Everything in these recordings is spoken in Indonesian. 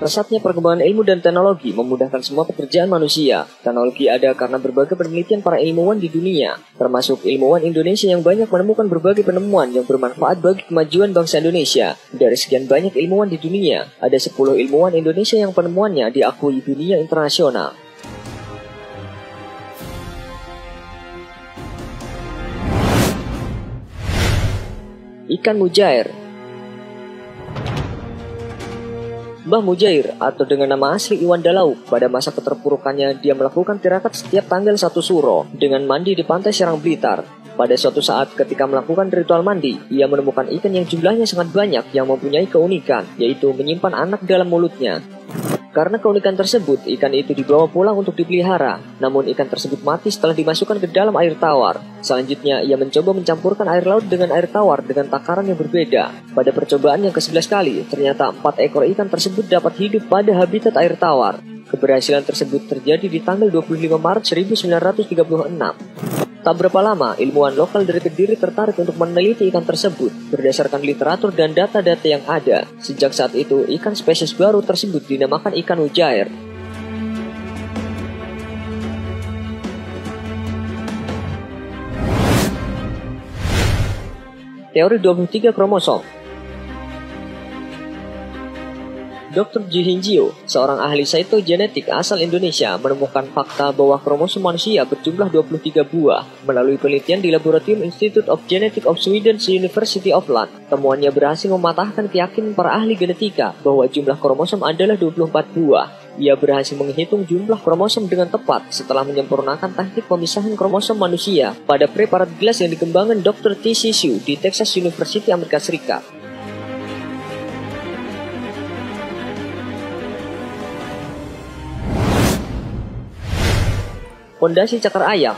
Pesatnya perkembangan ilmu dan teknologi memudahkan semua pekerjaan manusia. Teknologi ada karena berbagai penelitian para ilmuwan di dunia, termasuk ilmuwan Indonesia yang banyak menemukan berbagai penemuan yang bermanfaat bagi kemajuan bangsa Indonesia. Dari sekian banyak ilmuwan di dunia, ada 10 ilmuwan Indonesia yang penemuannya diakui dunia internasional. Ikan mujair. Mbah Mujair atau dengan nama asli Iwan Dalauk, pada masa keterpurukannya dia melakukan tirakat setiap tanggal 1 Suro dengan mandi di pantai Serang Blitar. Pada suatu saat ketika melakukan ritual mandi, ia menemukan ikan yang jumlahnya sangat banyak yang mempunyai keunikan, yaitu menyimpan anak dalam mulutnya. Karena keunikan tersebut, ikan itu dibawa pulang untuk dipelihara. Namun ikan tersebut mati setelah dimasukkan ke dalam air tawar. Selanjutnya, ia mencoba mencampurkan air laut dengan air tawar dengan takaran yang berbeda. Pada percobaan yang ke-11 kali, ternyata 4 ekor ikan tersebut dapat hidup pada habitat air tawar. Keberhasilan tersebut terjadi di tanggal 25 Maret 1936. Tak berapa lama, ilmuwan lokal dari Kediri tertarik untuk meneliti ikan tersebut berdasarkan literatur dan data-data yang ada. Sejak saat itu, ikan spesies baru tersebut dinamakan ikan mujair. Teori 23 kromosom. Dr. Ji Hinjio, seorang ahli cytogenetik asal Indonesia, menemukan fakta bahwa kromosom manusia berjumlah 23 buah melalui penelitian di Laboratorium Institute of Genetics of Sweden's University of Lund. Temuannya berhasil mematahkan keyakinan para ahli genetika bahwa jumlah kromosom adalah 24 buah. Ia berhasil menghitung jumlah kromosom dengan tepat setelah menyempurnakan teknik pemisahan kromosom manusia pada preparat gelas yang dikembangkan Dr. T.C. Hsu di Texas University, Amerika Serikat. Fondasi cakar ayam.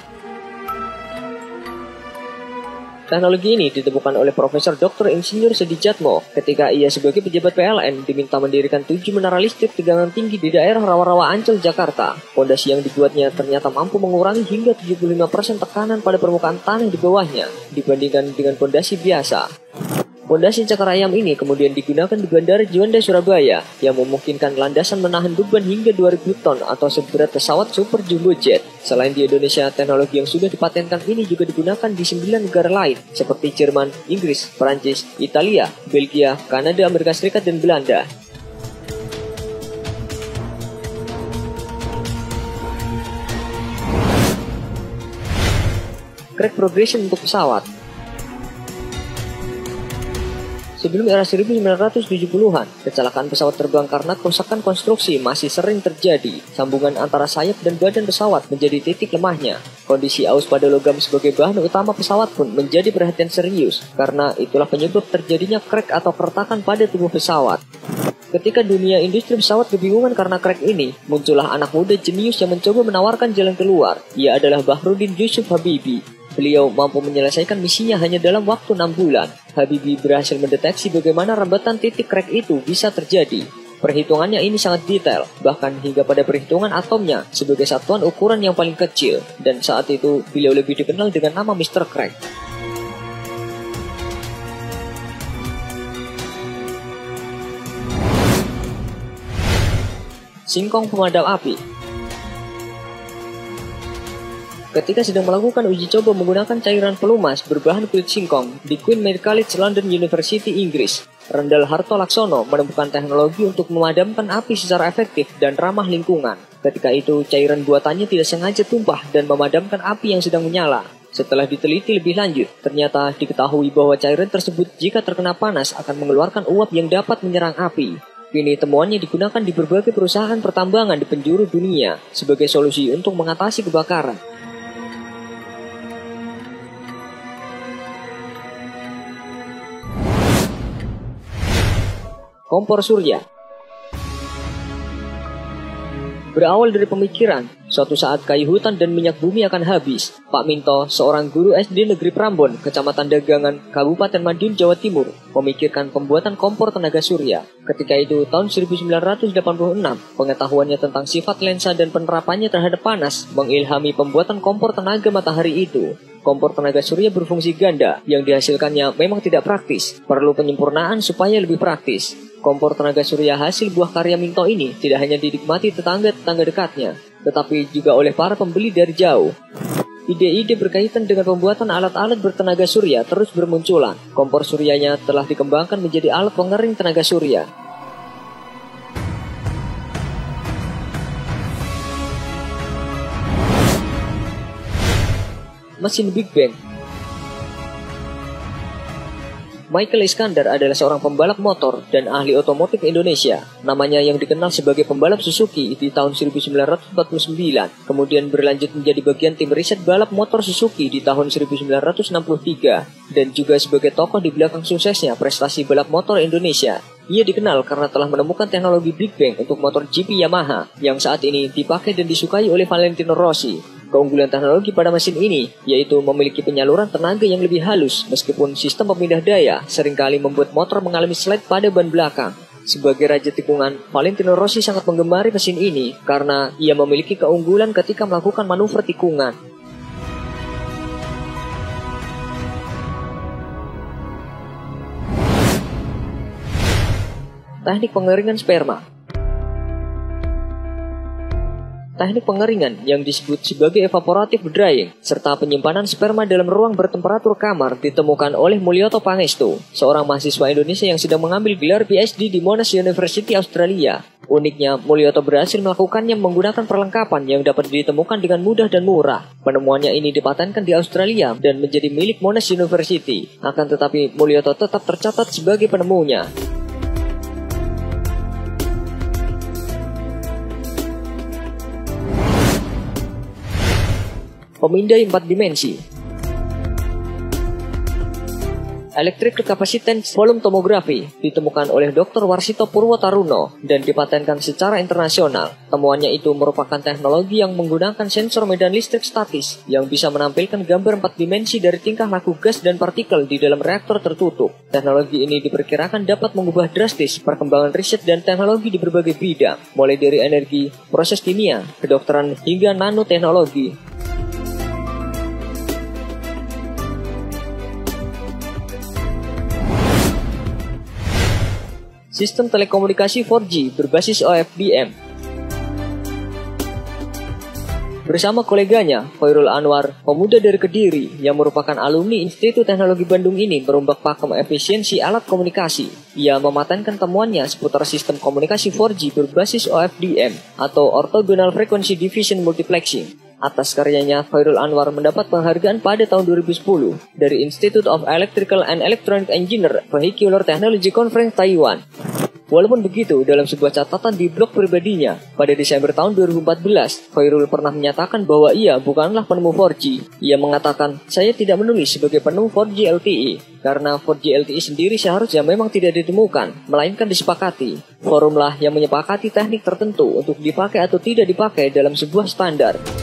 Teknologi ini ditemukan oleh Profesor Dr. Insinyur Sedijatmo ketika ia sebagai pejabat PLN diminta mendirikan 7 menara listrik tegangan tinggi di daerah Rawa-Rawa Ancol, Jakarta. Fondasi yang dibuatnya ternyata mampu mengurangi hingga 75% tekanan pada permukaan tanah di bawahnya dibandingkan dengan fondasi biasa. Fondasi cakar ayam ini kemudian digunakan di Bandara Juanda, Surabaya, yang memungkinkan landasan menahan beban hingga 2000 ton atau seberat pesawat super jumbo jet. Selain di Indonesia, teknologi yang sudah dipatenkan ini juga digunakan di 9 negara lain, seperti Jerman, Inggris, Perancis, Italia, Belgia, Kanada, Amerika Serikat, dan Belanda. Crack progression untuk pesawat. Sebelum era 1970-an, kecelakaan pesawat terbang karena kerusakan konstruksi masih sering terjadi. Sambungan antara sayap dan badan pesawat menjadi titik lemahnya. Kondisi aus pada logam sebagai bahan utama pesawat pun menjadi perhatian serius, karena itulah penyebab terjadinya crack atau keretakan pada tubuh pesawat. Ketika dunia industri pesawat kebingungan karena crack ini, muncullah anak muda jenius yang mencoba menawarkan jalan keluar. Ia adalah Bahrudin Yusuf Habibie. Beliau mampu menyelesaikan misinya hanya dalam waktu 6 bulan. Habibie berhasil mendeteksi bagaimana rambatan titik crack itu bisa terjadi. Perhitungannya ini sangat detail, bahkan hingga pada perhitungan atomnya sebagai satuan ukuran yang paling kecil. Dan saat itu, beliau lebih dikenal dengan nama Mr. Crack. Singkong pemadam api. Ketika sedang melakukan uji coba menggunakan cairan pelumas berbahan kulit singkong di Queen Mary College London University, Inggris, Rendal Harto Laksono menemukan teknologi untuk memadamkan api secara efektif dan ramah lingkungan. Ketika itu, cairan buatannya tidak sengaja tumpah dan memadamkan api yang sedang menyala. Setelah diteliti lebih lanjut, ternyata diketahui bahwa cairan tersebut jika terkena panas akan mengeluarkan uap yang dapat menyerang api. Kini temuannya digunakan di berbagai perusahaan pertambangan di penjuru dunia sebagai solusi untuk mengatasi kebakaran. Kompor surya. Berawal dari pemikiran, suatu saat kayu hutan dan minyak bumi akan habis. Pak Minto, seorang guru SD Negeri Prambon, Kecamatan Dagangan, Kabupaten Madiun, Jawa Timur, memikirkan pembuatan kompor tenaga surya. Ketika itu, tahun 1986, pengetahuannya tentang sifat lensa dan penerapannya terhadap panas mengilhami pembuatan kompor tenaga matahari itu. Kompor tenaga surya berfungsi ganda, yang dihasilkannya memang tidak praktis, perlu penyempurnaan supaya lebih praktis. Kompor tenaga surya hasil buah karya Minto ini tidak hanya dinikmati tetangga-tetangga dekatnya, tetapi juga oleh para pembeli dari jauh. Ide-ide berkaitan dengan pembuatan alat-alat bertenaga surya terus bermunculan. Kompor suryanya telah dikembangkan menjadi alat pengering tenaga surya. Mesin Big Bang. Michael Iskandar adalah seorang pembalap motor dan ahli otomotif Indonesia. Namanya yang dikenal sebagai pembalap Suzuki di tahun 1949, kemudian berlanjut menjadi bagian tim riset balap motor Suzuki di tahun 1963, dan juga sebagai tokoh di belakang suksesnya prestasi balap motor Indonesia. Ia dikenal karena telah menemukan teknologi Big Bang untuk motor GP Yamaha yang saat ini dipakai dan disukai oleh Valentino Rossi. Keunggulan teknologi pada mesin ini yaitu memiliki penyaluran tenaga yang lebih halus meskipun sistem pemindah daya seringkali membuat motor mengalami slide pada ban belakang. Sebagai raja tikungan, Valentino Rossi sangat menggemari mesin ini karena ia memiliki keunggulan ketika melakukan manuver tikungan. Teknik pengeringan sperma. Teknik pengeringan yang disebut sebagai evaporative drying serta penyimpanan sperma dalam ruang bertemperatur kamar ditemukan oleh Mulyoto Pangestu, seorang mahasiswa Indonesia yang sedang mengambil gelar PhD di Monash University Australia. Uniknya, Mulyoto berhasil melakukannya menggunakan perlengkapan yang dapat ditemukan dengan mudah dan murah. Penemuannya ini dipatenkan di Australia dan menjadi milik Monash University. Akan tetapi, Mulyoto tetap tercatat sebagai penemunya. Pemindai 4 dimensi. Electric Capacitance Volume Tomography ditemukan oleh Dr. Warsito Purwotaruno dan dipatenkan secara internasional. Temuannya itu merupakan teknologi yang menggunakan sensor medan listrik statis yang bisa menampilkan gambar 4 dimensi dari tingkah laku gas dan partikel di dalam reaktor tertutup. Teknologi ini diperkirakan dapat mengubah drastis perkembangan riset dan teknologi di berbagai bidang, mulai dari energi, proses kimia, kedokteran, hingga nanoteknologi. Sistem telekomunikasi 4G berbasis OFDM. Bersama koleganya, Khairul Anwar, pemuda dari Kediri yang merupakan alumni Institut Teknologi Bandung ini merombak pakem efisiensi alat komunikasi. Ia mematenkan temuannya seputar sistem komunikasi 4G berbasis OFDM atau Orthogonal Frequency Division Multiplexing. Atas karyanya, Khairul Anwar mendapat penghargaan pada tahun 2010 dari Institute of Electrical and Electronic Engineer Vehicular Technology Conference Taiwan. Walaupun begitu, dalam sebuah catatan di blog pribadinya, pada Desember tahun 2014, Khairul pernah menyatakan bahwa ia bukanlah penemu 4G. Ia mengatakan, saya tidak menulis sebagai penemu 4G LTE, karena 4G LTE sendiri seharusnya memang tidak ditemukan, melainkan disepakati. Forumlah yang menyepakati teknik tertentu untuk dipakai atau tidak dipakai dalam sebuah standar.